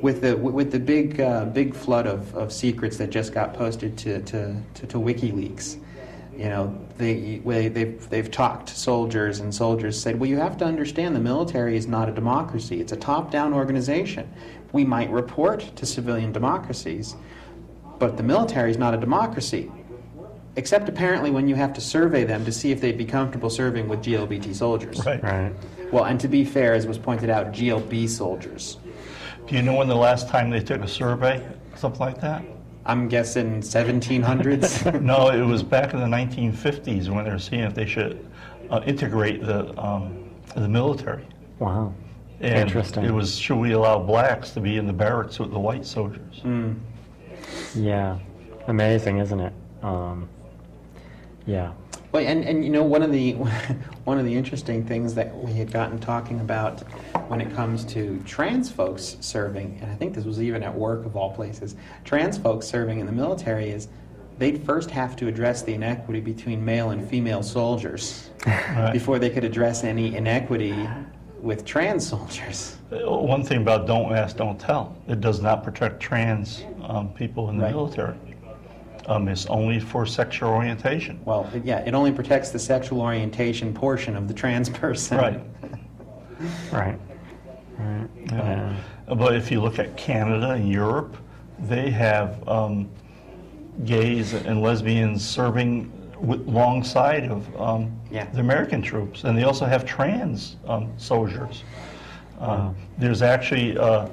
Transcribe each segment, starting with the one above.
with the big flood of secrets that just got posted to WikiLeaks, they've talked to soldiers, and soldiers said, well, you have to understand the military is not a democracy. It's a top-down organization. We might report to civilian democracies, but the military is not a democracy, except apparently when you have to survey them to see if they'd be comfortable serving with GLBT soldiers. Right. Well, and to be fair, as was pointed out, GLB soldiers. Do you know when the last time they took a survey, something like that? I'm guessing 1700s. No, it was back in the 1950s when they were seeing if they should integrate the military. Wow. And Interesting. it was, should we allow blacks to be in the barracks with the white soldiers? Yeah. Amazing, isn't it? Yeah. Well, and one of the interesting things that we had gotten talking about when it comes to trans folks serving, and I think this was even at work of all places, trans folks serving in the military, is they'd first have to address the inequity between male and female soldiers before they could address any inequity with trans soldiers. One thing about don't ask, don't tell. It does not protect trans people in the military. It's only for sexual orientation. Well, yeah, it only protects the sexual orientation portion of the trans person. Right. Right. Yeah. But if you look at Canada and Europe, they have gays and lesbians serving alongside of the American troops, and they also have trans soldiers. There's actually a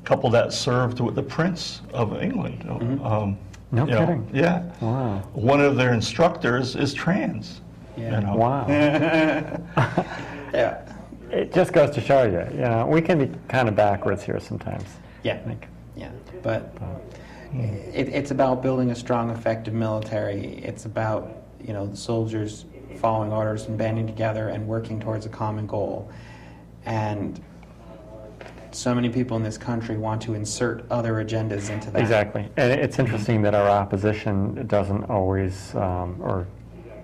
couple that served with the Prince of England. No kidding. Yeah. Wow. One of their instructors is trans. Yeah. Wow. Yeah. It just goes to show you, we can be kind of backwards here sometimes. Yeah. I think. Yeah. But it's about building a strong, effective military. It's about, the soldiers following orders and banding together and working towards a common goal. And so many people in this country want to insert other agendas into that. Exactly. And it's interesting that our opposition doesn't always, or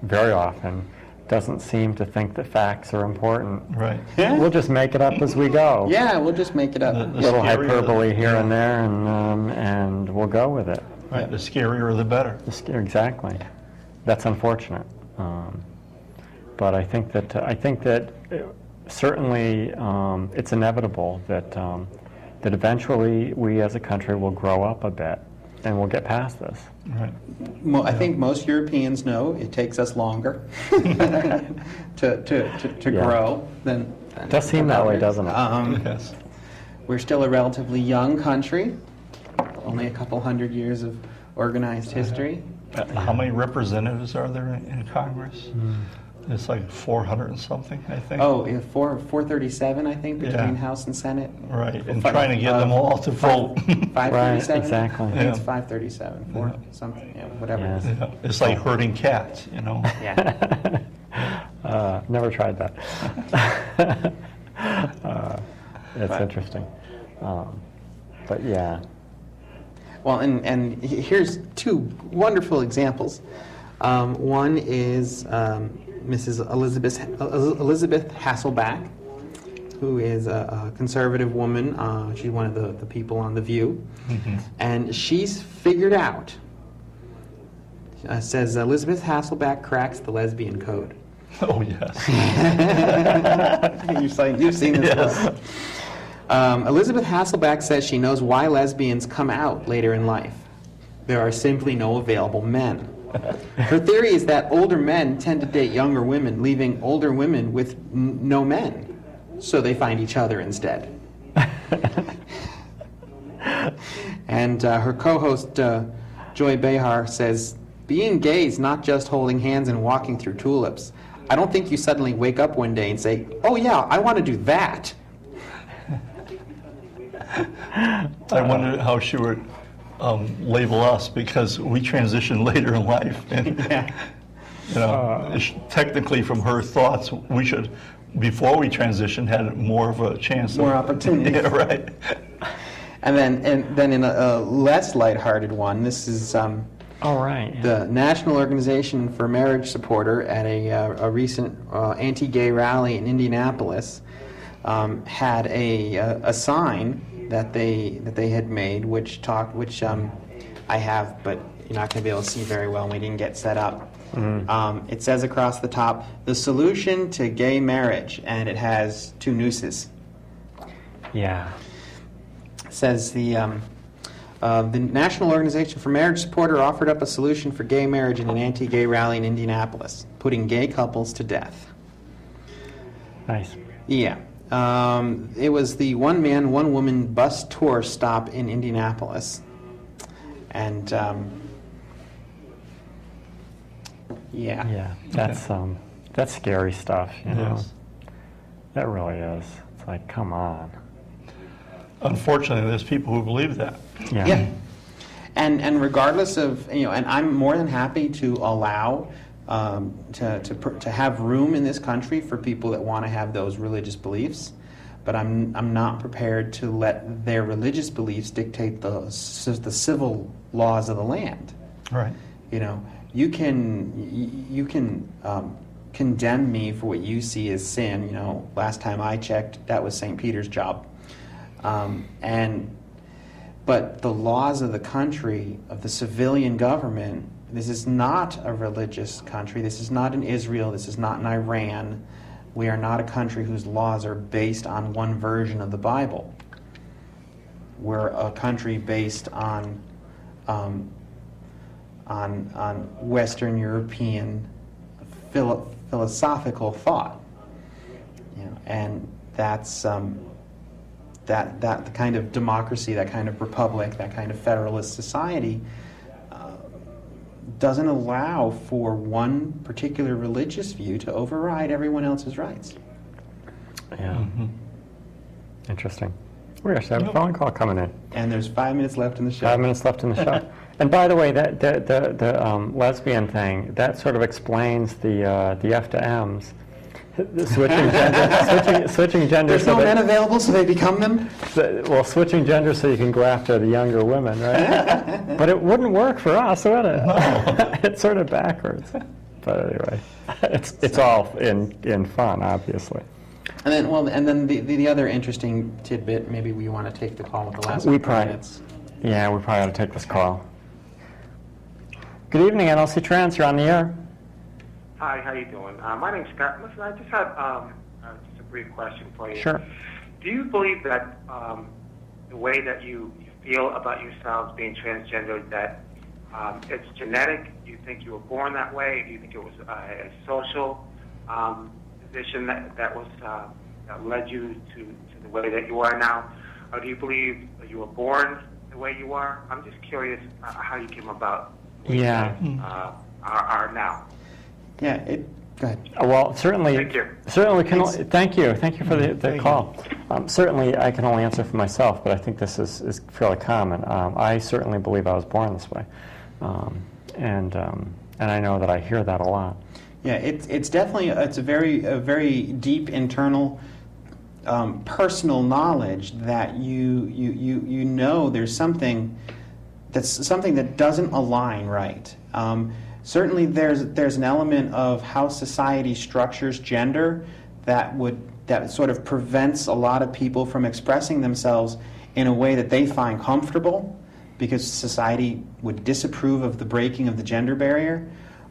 very often, doesn't seem to think that facts are important. Right. Yeah. We'll just make it up as we go. Yeah, we'll just make it up. The Little scarier hyperbole here and there, and we'll go with it. Right. The scarier, the better. Exactly. That's unfortunate. But I think that certainly it's inevitable that that eventually we as a country will grow up a bit and we'll get past this. Right. Well, I think most Europeans know it takes us longer to grow than It does seem that way, doesn't it? Yes. We're still a relatively young country, only a couple hundred years of organized history. How many representatives are there in Congress? It's like 400 and something, I think. Oh, 437, I think, between House and Senate. Right, and trying to get them all to vote. 537? Right, exactly. I think it's 537, something, whatever. Yes. Yeah, it's like herding cats, Yeah. Never tried that. It's interesting. But yeah. Well, and here's two wonderful examples. One is Mrs. Elizabeth Hasselbeck, who is a conservative woman. She's one of the people on The View. And she's figured out, says Elizabeth Hasselbeck cracks the lesbian code. Oh, yes. You've seen this Yes. one. Elizabeth Hasselbeck says she knows why lesbians come out later in life. There are simply no available men. Her theory is that older men tend to date younger women, leaving older women with no men. So they find each other instead. And her co-host, Joy Behar, says, being gay is not just holding hands and walking through tulips. I don't think you suddenly wake up one day and say, oh yeah, I want to do that. I wonder how she would label us, because we transitioned later in life. And, technically from her thoughts, we should, before we transitioned, had more of a chance. More opportunity. Yeah, right. And then in a less lighthearted one, this is the National Organization for Marriage Supporter at a recent anti-gay rally in Indianapolis had a sign that they had made, which I have, but you're not going to be able to see very well. And we didn't get set up. It says across the top, "The solution to gay marriage," and it has two nooses. Yeah. It says the National Organization for Marriage Support offered up a solution for gay marriage in an anti-gay rally in Indianapolis, putting gay couples to death. Nice. Yeah. It was the one man, one woman bus tour stop in Indianapolis. And, yeah. Yeah, that's scary stuff, you know. Yes. That really is. It's like, come on. Unfortunately, there's people who believe that. Yeah. Yeah. And regardless of, and I'm more than happy to allow to have room in this country for people that want to have those religious beliefs, but I'm not prepared to let their religious beliefs dictate the civil laws of the land. Right. You can condemn me for what you see as sin. Last time I checked, that was St. Peter's job. But the laws of the country, of the civilian government, this is not a religious country. This is not in Israel. This is not in Iran. We are not a country whose laws are based on one version of the Bible. We're a country based on Western European philosophical thought, and that's that kind of democracy, that kind of republic, that kind of federalist society doesn't allow for one particular religious view to override everyone else's rights. Yeah. Interesting. We actually have a phone call coming in. And there's 5 minutes left in the show. 5 minutes left in the show. And by the way, that the lesbian thing, that sort of explains the F to M's. The switching gender. There's no men available, so they become them? Well, switching gender so you can go after the younger women, right? But it wouldn't work for us, would it? No. It's sort of backwards. But anyway, it's all in fun, obviously. And then the other interesting tidbit, maybe we want to take the call with the last 5 minutes. Yeah, we probably ought to take this call. Good evening, nlcTrans. You're on the air. Hi, how you doing? My name's Scott. Listen, I just had just a brief question for you. Sure. Do you believe that the way that you feel about yourselves being transgender, that it's genetic? Do you think you were born that way? Do you think it was a social position that was that led you to the way that you are now? Or do you believe that you were born the way you are? I'm just curious how you came about the way you are now. Yeah, go ahead. Well, certainly. Thank you. Certainly can. Thank you for the call. Certainly, I can only answer for myself, but I think this is fairly common. I certainly believe I was born this way, and I know that I hear that a lot. Yeah, it's definitely a very deep internal personal knowledge that you know there's something that doesn't align right. Certainly, there's an element of how society structures gender that sort of prevents a lot of people from expressing themselves in a way that they find comfortable, because society would disapprove of the breaking of the gender barrier.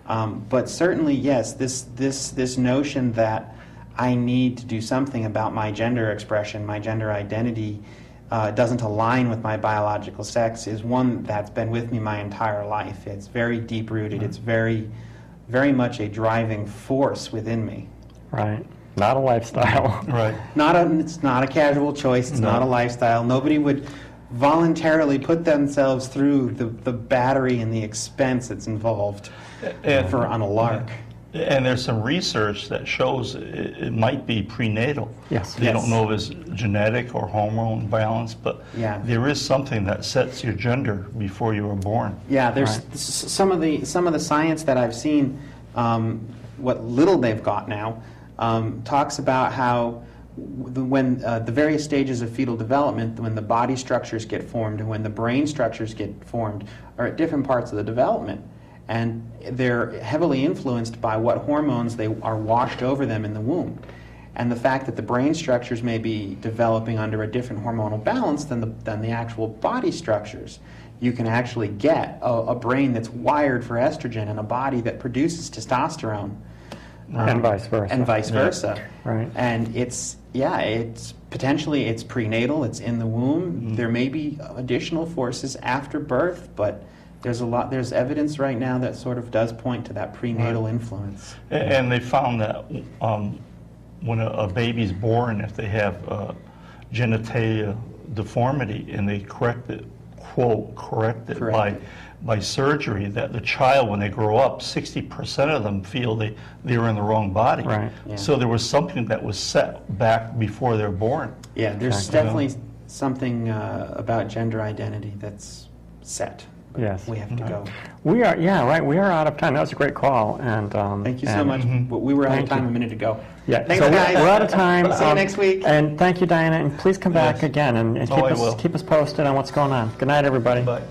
But certainly, yes, this notion that I need to do something about my gender expression, my gender identity, doesn't align with my biological sex is one that's been with me my entire life. It's very deep-rooted. It's very, very much a driving force within me. Right. Not a lifestyle. Right. It's not a casual choice. It's not a lifestyle. Nobody would voluntarily put themselves through the battery and the expense that's involved on a lark. And there's some research that shows it might be prenatal. Yes. They don't know if it's genetic or hormone balance, but there is something that sets your gender before you were born. Yeah, there's some of the science that I've seen, what little they've got now, talks about how when the various stages of fetal development, when the body structures get formed and when the brain structures get formed, are at different parts of the development. And they're heavily influenced by what hormones they are washed over them in the womb. and the fact that the brain structures may be developing under a different hormonal balance than the actual body structures, you can actually get a brain that's wired for estrogen and a body that produces testosterone. And vice versa. And vice versa. Right. And it's potentially it's prenatal, it's in the womb. There may be additional forces after birth, but there's evidence right now that sort of does point to that prenatal influence. And they found that when a baby's born, if they have genitalia deformity and they correct it by surgery, that the child, when they grow up, 60% of them feel they were in the wrong body. Right. Yeah. So there was something that was set back before they're born. Yeah, there's definitely something about gender identity that's set. But Yes. we have to go. We are, right, we are out of time. That was a great call. And Thank you so and- much. But we were out of Thank time you. a minute ago. Yeah, Thanks, so guys. we're out of time. See you next week. And thank you, Diana, and please come back Yes. again and Oh, I will. keep us posted on what's going on. Good night, everybody. Bye.